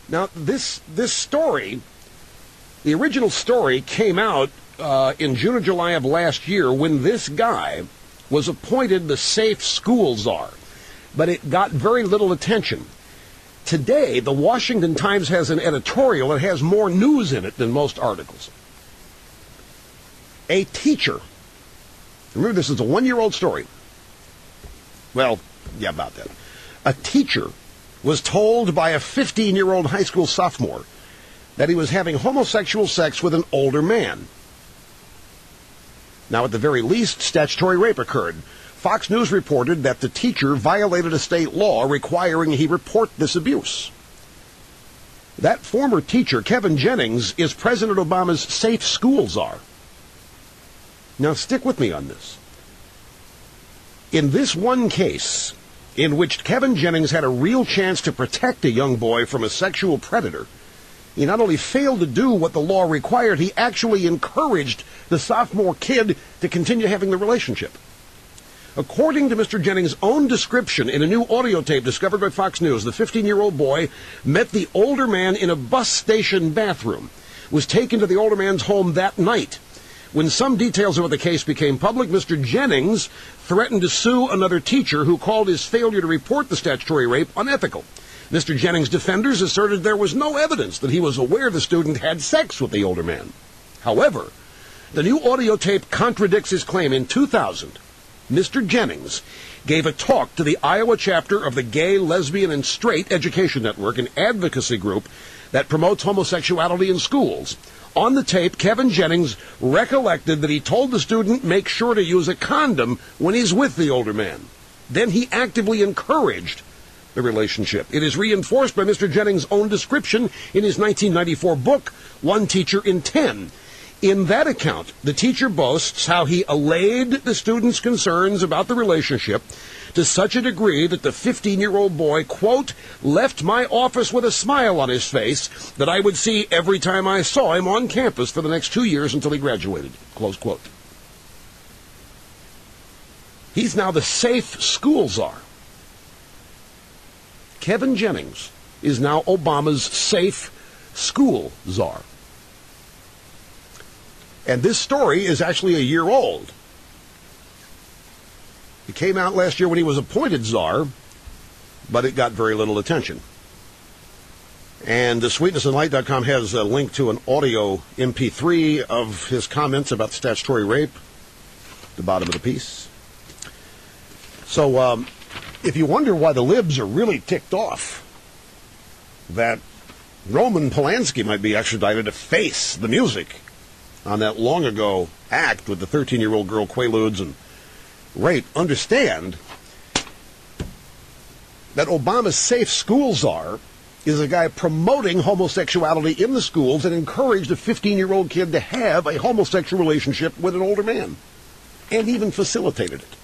Now, this story, the original story came out in June or July of last year when this guy was appointed the safe school czar, but it got very little attention. Today, the Washington Times has an editorial that has more news in it than most articles. A teacher, remember this is a 1-year-old story. Well, yeah, about that. A teacher was told by a 15-year-old high school sophomore that he was having homosexual sex with an older man. Now, at the very least, statutory rape occurred. Fox News reported that the teacher violated a state law requiring he report this abuse. That former teacher, Kevin Jennings, is President Obama's safe school czar. Now, stick with me on this. In this one case, in which Kevin Jennings had a real chance to protect a young boy from a sexual predator, he not only failed to do what the law required, he actually encouraged the sophomore kid to continue having the relationship. According to Mr. Jennings' own description in a new audio tape discovered by Fox News, the 15-year-old boy met the older man in a bus station bathroom, was taken to the older man's home that night. When some details about the case became public, Mr. Jennings threatened to sue another teacher who called his failure to report the statutory rape unethical. Mr. Jennings' defenders asserted there was no evidence that he was aware the student had sex with the older man. However, the new audio tape contradicts his claim. In 2000, Mr. Jennings gave a talk to the Iowa chapter of the Gay, Lesbian, and Straight Education Network, an advocacy group that promotes homosexuality in schools. On the tape, Kevin Jennings recollected that he told the student make sure to use a condom when he's with the older man. Then he actively encouraged the relationship. It is reinforced by Mr. Jennings' own description in his 1994 book, One Teacher in 10. In that account, the teacher boasts how he allayed the student's concerns about the relationship to such a degree that the 15-year-old boy, quote, left my office with a smile on his face that I would see every time I saw him on campus for the next 2 years until he graduated, close quote. He's now the safe school czar. Kevin Jennings is now Obama's safe school czar. And this story is actually a year old. It came out last year when he was appointed czar, but it got very little attention. And sweetnessandlight.com has a link to an audio MP3 of his comments about statutory rape, the bottom of the piece. So, if you wonder why the libs are really ticked off that Roman Polanski might be extradited to face the music on that long ago act with the 13-year-old girl Quaaludes and rape, understand that Obama's safe school czar is a guy promoting homosexuality in the schools and encouraged a 15-year-old kid to have a homosexual relationship with an older man, and even facilitated it.